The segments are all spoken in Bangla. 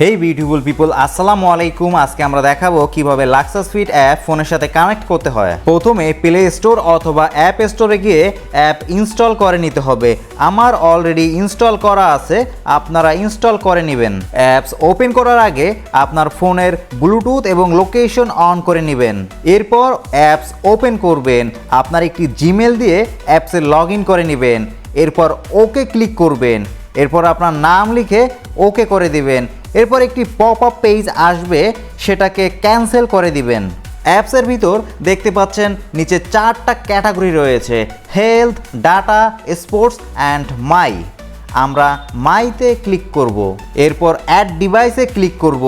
হেই বিউটিফুল পিপল, আসসালামু আলাইকুম। আজকে আমরা দেখাবো কিভাবে লাক্সাস ফিট অ্যাপ ফোনের সাথে কানেক্ট করতে হয়। প্রথমে প্লে স্টোর অথবা অ্যাপ স্টোরে গিয়ে অ্যাপ ইনস্টল করে নিতে হবে। আমার অলরেডি ইনস্টল করা আছে, আপনারা ইনস্টল করে নেবেন। অ্যাপস ওপেন করার আগে আপনার ফোনের ব্লুটুথ এবং লোকেশন অন করে নেবেন। এরপর অ্যাপস ওপেন করবেন, আপনার একটি জিমেল দিয়ে অ্যাপসে লগ ইন করে নেবেন। এরপর ওকে ক্লিক করবেন। এরপর আপনার নাম লিখে ওকে করে দিবেন। এরপর একটি পপ আপ পেজ আসবে, সেটাকে ক্যান্সেল করে দিবেন। অ্যাপসের ভিতর দেখতে পাচ্ছেন নিচে 4টা ক্যাটাগরি রয়েছে: health, data, sports and my. আমরা মাইতে ক্লিক করব। এরপর অ্যাড ডিভাইসে ক্লিক করব।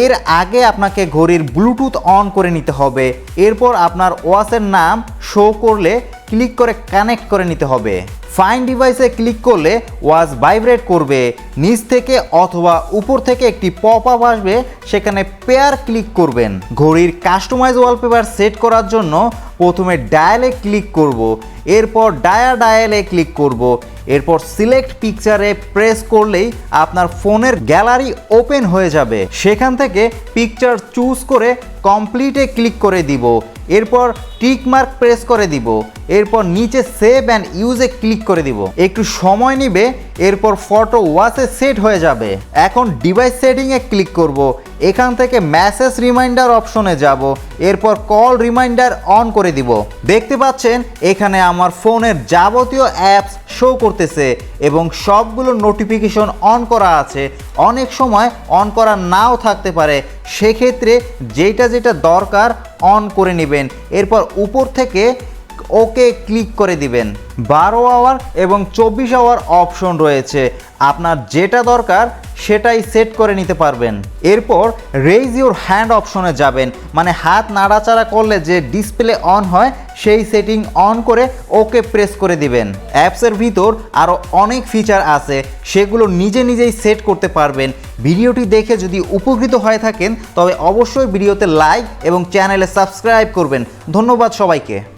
এর আগে আপনাকে ঘড়ির ব্লুটুথ অন করে নিতে হবে। এরপর আপনার ওয়াচের নাম শো করলে ক্লিক করে কানেক্ট করে নিতে হবে। ফাইন ডিভাইসে ক্লিক করলে ওয়াচ ভাইব্রেট করবে। নিচ থেকে অথবা উপর থেকে একটি পপ আপ আসবে, সেখানে পেয়ার ক্লিক করবেন। ঘড়ির কাস্টমাইজ ওয়ালপেপার সেট করার জন্য প্রথমে ডায়ালে ক্লিক করব। এরপর ডায়ালে ক্লিক করব। এরপর সিলেক্ট পিকচারে প্রেস করলেই আপনার ফোনের গ্যালারি ওপেন হয়ে যাবে। সেখান থেকে পিকচার চুজ করে কমপ্লিটে ক্লিক করে দিব। এরপর টিক মার্ক প্রেস করে দিব। এরপর নিচে সেভ অ্যান্ড ইউজে ক্লিক করে দিব। একটু সময় নেবে, এরপর ফটো ওয়াচে সেট হয়ে যাবে। এখন ডিভাইস সেটিংয়ে ক্লিক করব। এখান থেকে মেসেজ রিমাইন্ডার অপশনে যাব। এরপর কল রিমাইন্ডার অন করে দিব। দেখতে পাচ্ছেন এখানে আমার ফোনের যাবতীয় অ্যাপস শো করতেছে এবং সবগুলো নোটিফিকেশন অন করা আছে। অনেক সময় অন করা নাও থাকতে পারে, সেক্ষেত্রে যেটা দরকার অন করে নেবেন। এরপর উপর থেকে ওকে ক্লিক করে দিবেন। 12 আওয়ার এবং 24 আওয়ার অপশন রয়েছে, আপনার যেটা দরকার সেটাই সেট করে নিতে পারবেন। এরপর রেইজ ইউর হ্যান্ড অপশনে যাবেন, মানে হাত নাড়াচাড়া করলে যে ডিসপ্লে অন হয় সেই সেটিং অন করে ওকে প্রেস করে দিবেন। অ্যাপসের ভিতর আরও অনেক ফিচার আছে, সেগুলো নিজেই সেট করতে পারবেন। ভিডিওটি দেখে যদি উপকৃত হয়ে থাকেন তবে অবশ্যই ভিডিওতে লাইক এবং চ্যানেলে সাবস্ক্রাইব করবেন। ধন্যবাদ সবাইকে।